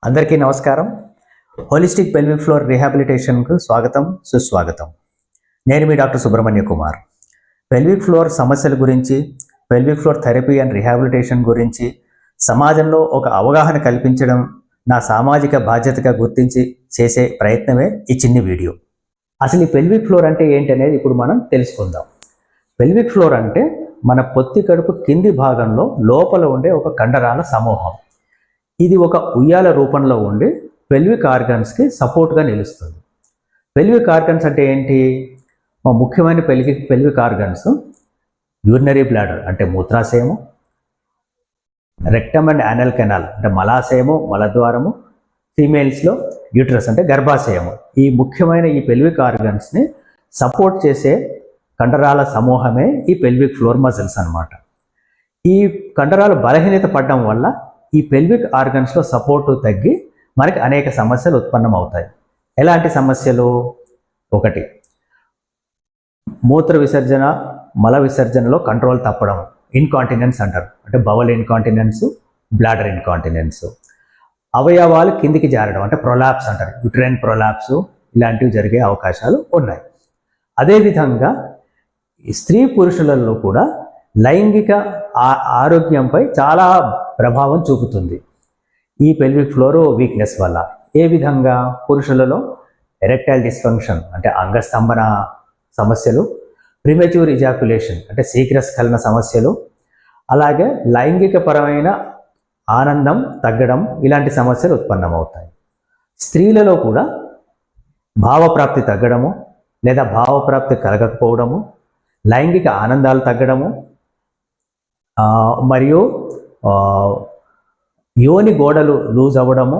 అందరికీ నమస్కారం. Holistic pelvic floor రీహాబిలిటేషన్కు స్వాగతం, సుస్వాగతం. నేను మీ doctor Subrahmanya Kumar. Pelvic floor సమస్యల గురించి, pelvic floor therapy and rehabilitation గురించి సమాజంలో ఒక అవగాహన కల్పించడం నా సామాజిక బాధ్యతగా గుర్తించి చేసే ప్రయత్నమే ఈ చిన్ని వీడియో. అసలు ఈ పెల్విక్ ఫ్లోర్ అంటే ఏంటి అనేది ఇప్పుడు మనం తెలుసుకుందాం. పెల్విక్ ఫ్లోర్ అంటే మన పొత్తి కడుపు కింది భాగంలో లోపల ఉండే ఒక కండరాల సమూహం. ఇది ఒక ఉయ్యాల రూపంలో ఉండి పెల్విక్ ఆర్గన్స్కి సపోర్ట్గా నిలుస్తుంది. పెల్విక్ ఆర్గన్స్ అంటే ఏంటి? మా ముఖ్యమైన పెల్విక్ ఆర్గన్స్ యూరినరీ బ్లాడర్ అంటే మూత్రాశయము, రెక్టమ్ అండ్ యానల్ కెనాల్ అంటే మలాశయము, మలద్వారము, ఫీమేల్స్లో యూట్రస్ అంటే గర్భాశయము. ఈ ముఖ్యమైన ఈ పెల్విక్ ఆర్గన్స్ని సపోర్ట్ చేసే కండరాల సమూహమే ఈ పెల్విక్ ఫ్లోర్ మజిల్స్ అన్నమాట. ఈ కండరాలు బలహీనత పడడం వల్ల ఈ పెల్విక్ ఆర్గన్స్లో సపోర్టు తగ్గి మనకి అనేక సమస్యలు ఉత్పన్నం అవుతాయి. ఎలాంటి సమస్యలు? ఒకటి, మూత్ర విసర్జన, మల విసర్జనలో కంట్రోల్ తప్పడం, ఇన్కాంటినెన్స్ అంటారు. అంటే బవల్ ఇన్కాంటినెన్స్, బ్లాడర్ ఇన్కాంటినెన్స్. అవయవాలు కిందికి జారడం అంటే ప్రొలాప్స్ అంటారు. యుట్రైన్ ప్రొలాప్స్ ఇలాంటివి జరిగే అవకాశాలు ఉన్నాయి. అదేవిధంగా స్త్రీ పురుషులలో కూడా లైంగిక ఆరోగ్యంపై చాలా ప్రభావం చూపుతుంది ఈ పెల్విక్ ఫ్లోర్ వీక్నెస్ వల్ల. ఏ విధంగా? పురుషులలో ఎరెక్టైల్ డిస్ఫంక్షన్ అంటే అంగస్తంభన సమస్యలు, ప్రిమెచ్యూర్ ఇజాక్యులేషన్ అంటే శీఘ్రస్ఖలన సమస్యలు, అలాగే లైంగిక పరమైన ఆనందం తగ్గడం, ఇలాంటి సమస్యలు ఉత్పన్నమవుతాయి. స్త్రీలలో కూడా భావప్రాప్తి తగ్గడము లేదా భావప్రాప్తి కలగకపోవడము, లైంగిక ఆనందాలు తగ్గడము, మరియు యోని గోడలు లూజ్ అవ్వడము,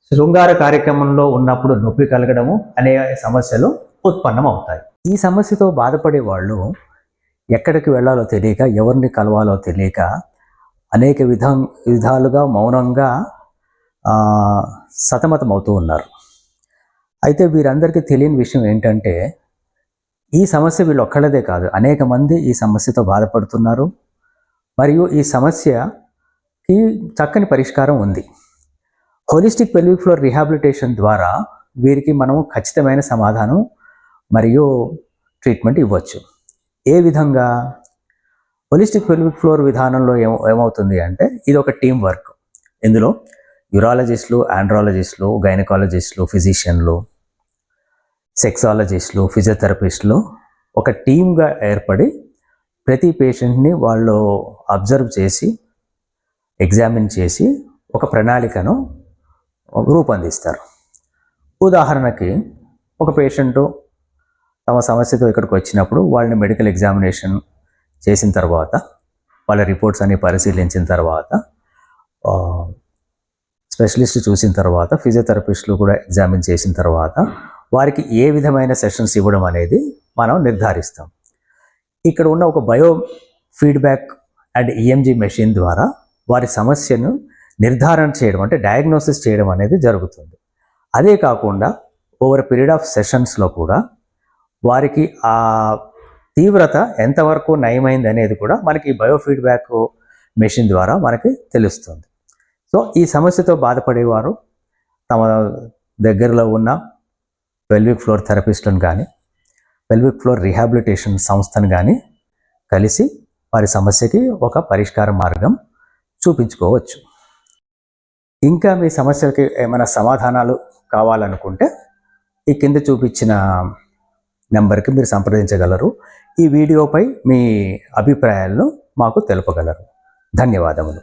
శృంగార కార్యక్రమంలో ఉన్నప్పుడు నొప్పి కలగడము అనే సమస్యలు ఉత్పన్నం అవుతాయి. ఈ సమస్యతో బాధపడే వాళ్ళు ఎక్కడికి వెళ్ళాలో తెలియక, ఎవరిని కలవాలో తెలియక అనేక విధాలుగా మౌనంగా సతమతమవుతూ ఉన్నారు. అయితే వీరందరికీ తెలియని విషయం ఏంటంటే, ఈ సమస్య వీళ్ళు ఒక్కళ్ళదే కాదు, అనేక మంది ఈ సమస్యతో బాధపడుతున్నారు. మరియు ఈ సమస్యకి చక్కని పరిష్కారం ఉంది. హోలిస్టిక్ పెల్విక్ ఫ్లోర్ రీహాబిలిటేషన్ ద్వారా వీరికి మనము ఖచ్చితమైన సమాధానం మరియు ట్రీట్మెంట్ ఇవ్వచ్చు. ఏ విధంగా? హోలిస్టిక్ పెల్విక్ ఫ్లోర్ విధానంలో ఏమవుతుంది అంటే, ఇది ఒక టీం వర్క్. ఇందులో యూరాలజిస్టులు, ఆండ్రాలజిస్టులు, గైనకాలజిస్టులు, ఫిజిషియన్లు, సెక్సాలజిస్టులు, ఫిజియోథెరపిస్టులు ఒక టీమ్గా ఏర్పడి ప్రతి పేషెంట్ని వాళ్ళు అబ్జర్వ్ చేసి, ఎగ్జామిన్ చేసి ఒక ప్రణాళికను రూపొందిస్తారు. ఉదాహరణకి, ఒక పేషెంటు తమ సమస్యతో ఇక్కడికి వచ్చినప్పుడు వాళ్ళని మెడికల్ ఎగ్జామినేషన్ చేసిన తర్వాత, వాళ్ళ రిపోర్ట్స్ అన్ని పరిశీలించిన తర్వాత, స్పెషలిస్ట్ చూసిన తర్వాత, ఫిజియోథెరపిస్టులు కూడా ఎగ్జామిన్ చేసిన తర్వాత వారికి ఏ విధమైన సెషన్స్ ఇవ్వడం అనేది మనం నిర్ధారిస్తాం. ఇక్కడ ఉన్న ఒక bio feedback and EMG machine ద్వారా వారి సమస్యను నిర్ధారణ చేయడం అంటే డయాగ్నోసిస్ చేయడం అనేది జరుగుతుంది. అదే కాకుండా ఓవర్ పీరియడ్ ఆఫ్ సెషన్స్లో కూడా వారికి ఆ తీవ్రత ఎంతవరకు నయమైంది అనేది కూడా మనకి బయో ఫీడ్బ్యాక్ మెషిన్ ద్వారా మనకి తెలుస్తుంది. సో ఈ సమస్యతో బాధపడేవారు తమ దగ్గరలో ఉన్న పెల్విక్ ఫ్లోర్ థెరపిస్టులను కానీ, పెల్విక్ ఫ్లోర్ రీహాబిలిటేషన్ సంస్థను కానీ కలిసి వారి సమస్యకి ఒక పరిష్కార మార్గం చూపించుకోవచ్చు. ఇంకా మీ సమస్యలకి ఏమైనా సమాధానాలు కావాలనుకుంటే ఈ కింద చూపించిన నెంబర్కి మీరు సంప్రదించగలరు. ఈ వీడియోపై మీ అభిప్రాయాలను మాకు తెలుపగలరు. ధన్యవాదములు.